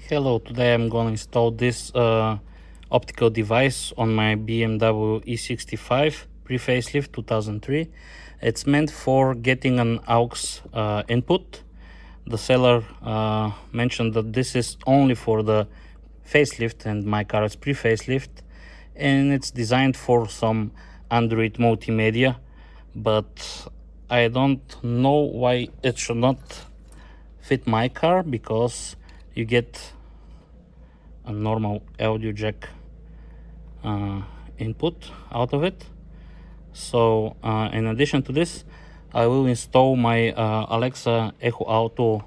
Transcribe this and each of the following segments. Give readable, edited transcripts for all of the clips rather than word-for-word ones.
Hello, today I'm going to install this optical device on my BMW E65 pre-facelift 2003. It's meant for getting an AUX input. The seller mentioned that this is only for the facelift, and my car is pre-facelift, and it's designed for some Android multimedia, but I don't know why it should not fit my car, because you get a normal audio jack input out of it. So in addition to this, I will install my Alexa Echo Auto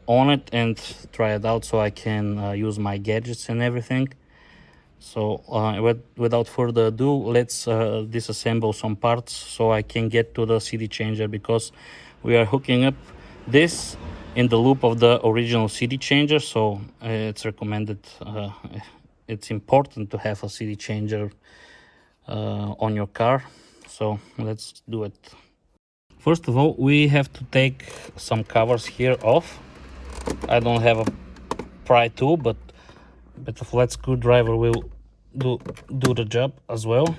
on it and try it out, so I can use my gadgets and everything. So without further ado, let's disassemble some parts so I can get to the CD changer, because we are hooking up this in the loop of the original CD changer. So it's recommended, it's important to have a CD changer on your car. So let's do it. First of all, we have to take some covers here off. I don't have a pry tool, but a flat screwdriver will do the job as well.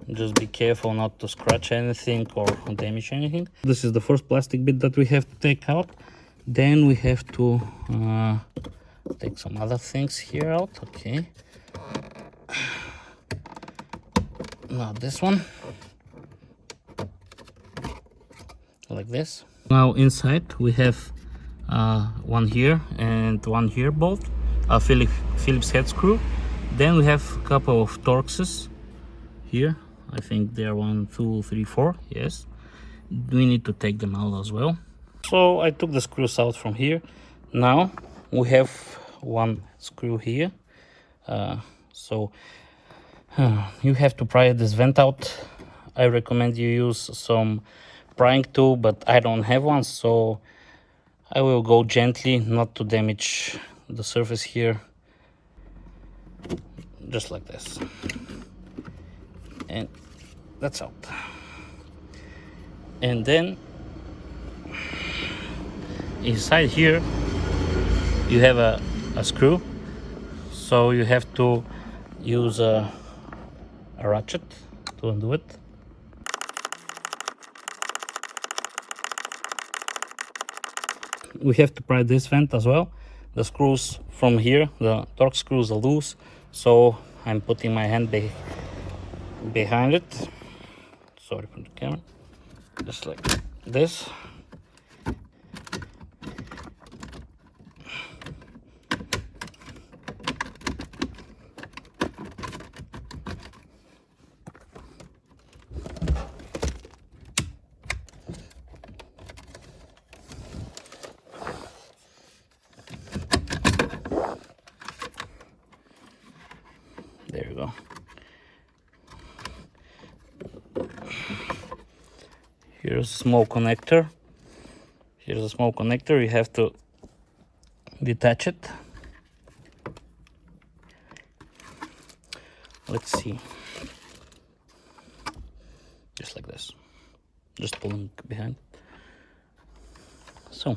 Just be careful not to scratch anything or damage anything. This is the first plastic bit that we have to take out. Then we have to take some other things here out. Okay. Now this one, like this. Now inside we have one here and one here, both a Phillips head screw. Then we have a couple of Torxes here. I think they are 1, 2, 3, 4. Yes, we need to take them out as well. So I took the screws out from here. Now we have one screw here. You have to pry this vent out. I recommend you use some prying tool, but I don't have one, so I will go gently, not to damage the surface here. Just like this. And that's out. And then inside here you have a screw, so you have to use a ratchet to undo it. We have to pry this vent as well. The screws from here, the Torx screws, are loose, so I'm putting my hand behind it. Sorry for the camera. Just like this. There you go. Here's a small connector. Here's a small connector. You have to detach it. Let's see. Just like this. Just pulling behind. So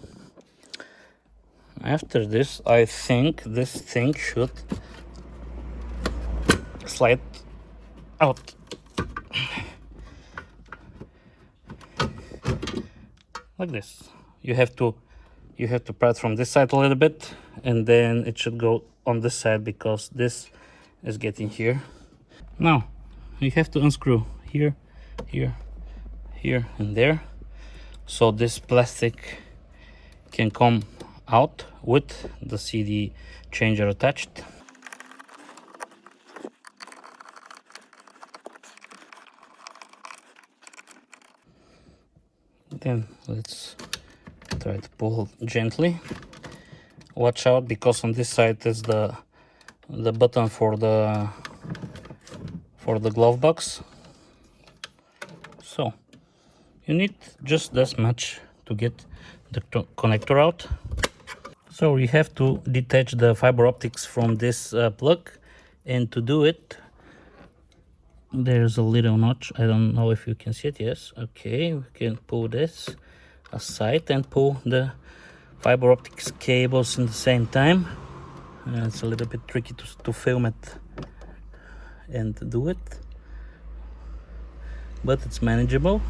after this, I think this thing should slide out. Like this. You have to pry it from this side a little bit, and then it should go on this side, because this is getting here. Now you have to unscrew here, here, here, and there, so this plastic can come out with the CD changer attached. Then let's try to pull gently. Watch out, because on this side is the button for the glove box. So you need just this much to get the connector out. So you have to detach the fiber optics from this plug, and to do it, there's a little notch. I don't know if you can see it. Yes, okay, we can pull this aside and pull the fiber optics cables in the same time. It's a little bit tricky to film it and do it, but it's manageable.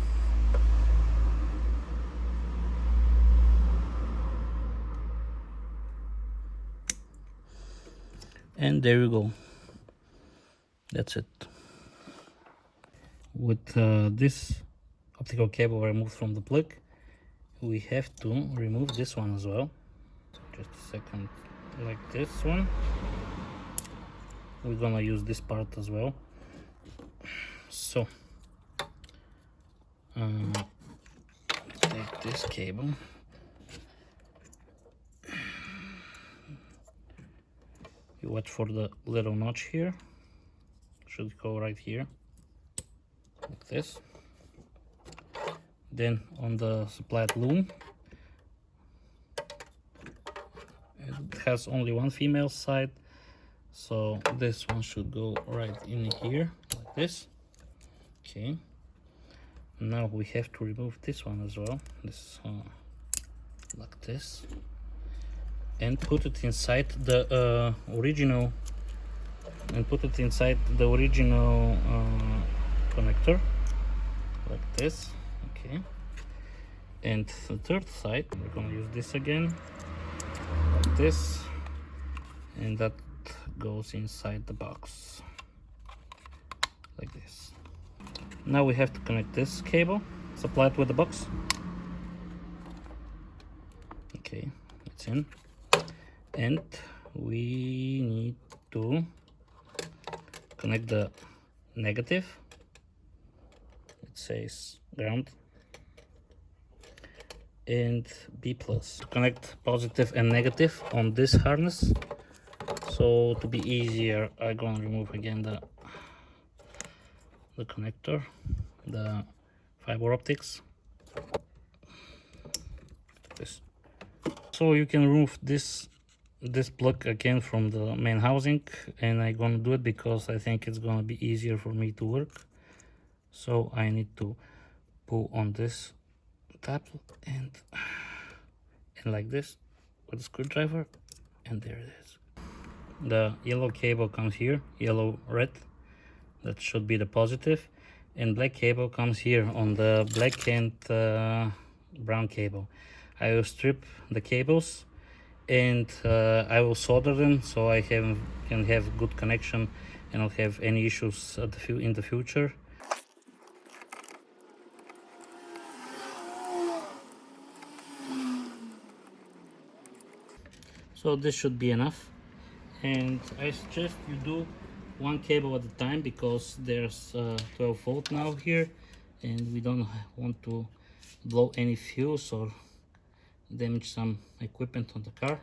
And there you go. That's it. With this optical cable removed from the plug, we have to remove this one as well. Just a second, like this one. We're gonna use this part as well. So take this cable. You watch for the little notch here. Should go right here, like this. Then on the supplied loom, it has only one female side, so this one should go right in here, like this. Okay. Now we have to remove this one as well. This like this, and put it inside the original. Connector, like this. Okay. And the third side, we're gonna use this again, like this, and that goes inside the box, like this. Now we have to connect this cable supplied with the box. Okay, it's in, and we need to connect the negative. It says ground, and B plus. Connect positive and negative on this harness. So to be easier, I'm gonna remove again the connector, the fiber optics. This. So you can remove this plug again from the main housing, and I'm gonna do it because I think it's gonna be easier for me to work. So I need to pull on this tab and like this with a screwdriver, and there it is. The yellow cable comes here, yellow red, that should be the positive, and black cable comes here on the black and brown cable. I will strip the cables, and I will solder them so I can have good connection and not have any issues in the future. So this should be enough, and I suggest you do one cable at a time because there's 12 volt now here, and we don't want to blow any fuse or damage some equipment on the car.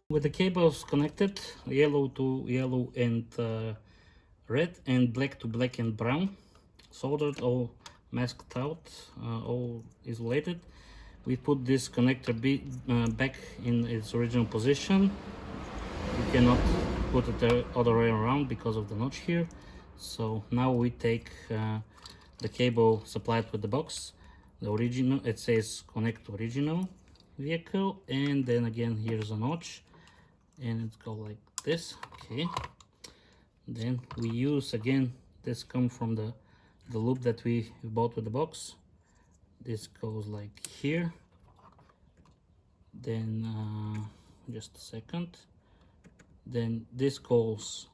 With the cables connected, yellow to yellow and red, and black to black and brown, soldered, all masked out, all isolated, we put this connector back in its original position. You cannot put it the other way around because of the notch here. So now we take the cable supplied with the box, the original, it says connect to original vehicle, and then again here's a notch, and it goes like this. Okay, then we use again, this comes from the loop that we bought with the box. This goes like here, then just a second, then this goes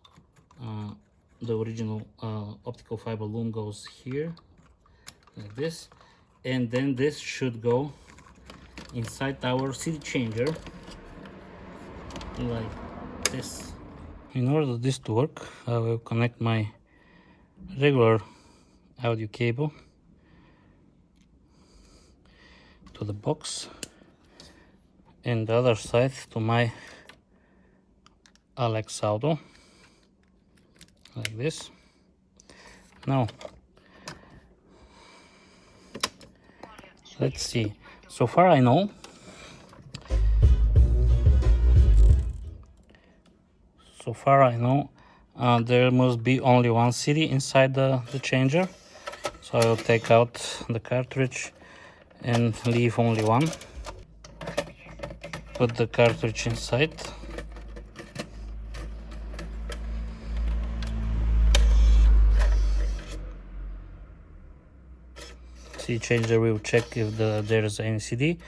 the original optical fiber loom goes here like this, and then this should go inside our CD changer like this. In order this to work, I will connect my regular audio cable to the box, and the other side to my AUX auto like this. No. Let's see. So far I know. There must be only one CD inside the changer. So I will take out the cartridge and leave only one. Put the cartridge inside. CD changer will check if there is any CD.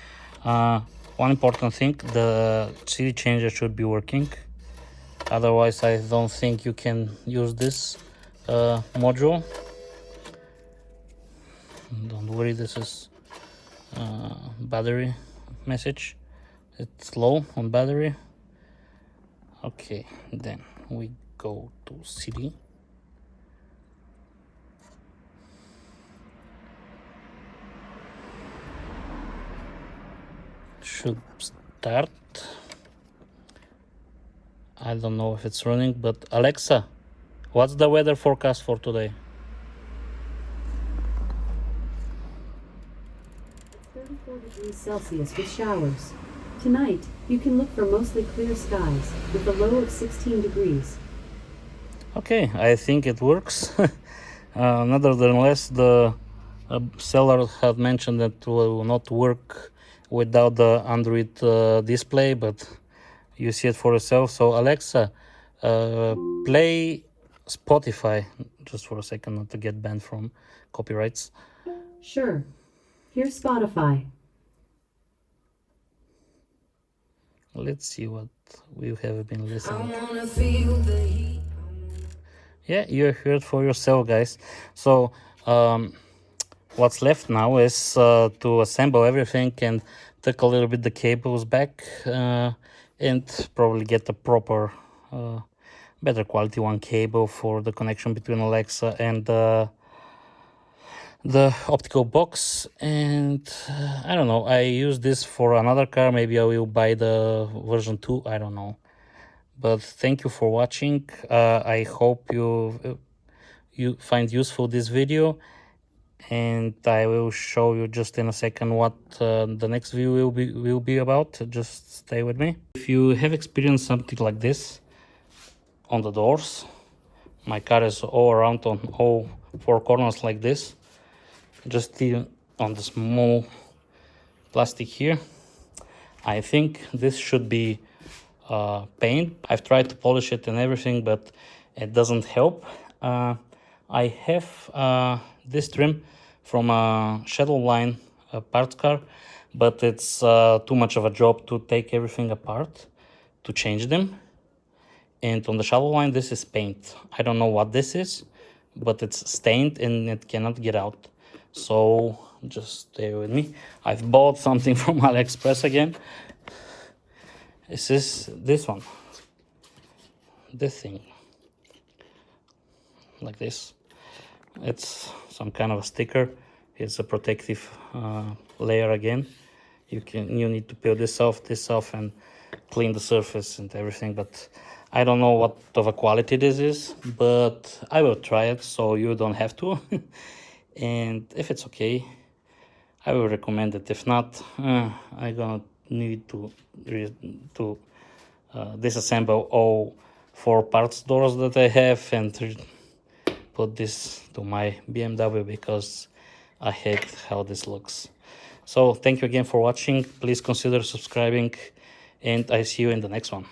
One important thing, the CD changer should be working. Otherwise, I don't think you can use this module. Don't worry, this is battery message. It's low on battery. Okay, then we go to CD. Should start. I don't know if it's running, but Alexa, what's the weather forecast for today? 34 degrees Celsius with showers. Tonight, you can look for mostly clear skies with a low of 16 degrees. Okay, I think it works. Nevertheless, the seller had mentioned that it will not work without the Android display, but you see it for yourself. So Alexa, play Spotify, just for a second, not to get banned from copyrights. Sure. Here's Spotify. Let's see what we have been listening to. Yeah, you heard for yourself, guys. So what's left now is to assemble everything and take a little bit the cables back and probably get a proper better quality one cable for the connection between Alexa and the optical box. And I don't know, I use this for another car. Maybe I will buy the version 2, I don't know. But thank you for watching. I hope you find useful this video, and I will show you just in a second what the next video will be about. Just stay with me. If you have experienced something like this on the doors, my car is all around on all four corners like this, just on the small plastic here. I think this should be paint. I've tried to polish it and everything, but it doesn't help. I have this trim from a Shadow Line parts car, but it's too much of a job to take everything apart to change them. And on the Shadow Line, this is paint. I don't know what this is, but it's stained and it cannot get out. So just stay with me. I've bought something from AliExpress again. This one, this thing, like this. It's some kind of a sticker. It's a protective layer again. You need to peel this off and clean the surface and everything, but I don't know what of a quality this is, but I will try it so you don't have to. And if it's okay, I will recommend it. If not, I'm gonna need to disassemble all four parts doors that I have and put this to my BMW because I hate how this looks. So thank you again for watching. Please consider subscribing, and I see you in the next one.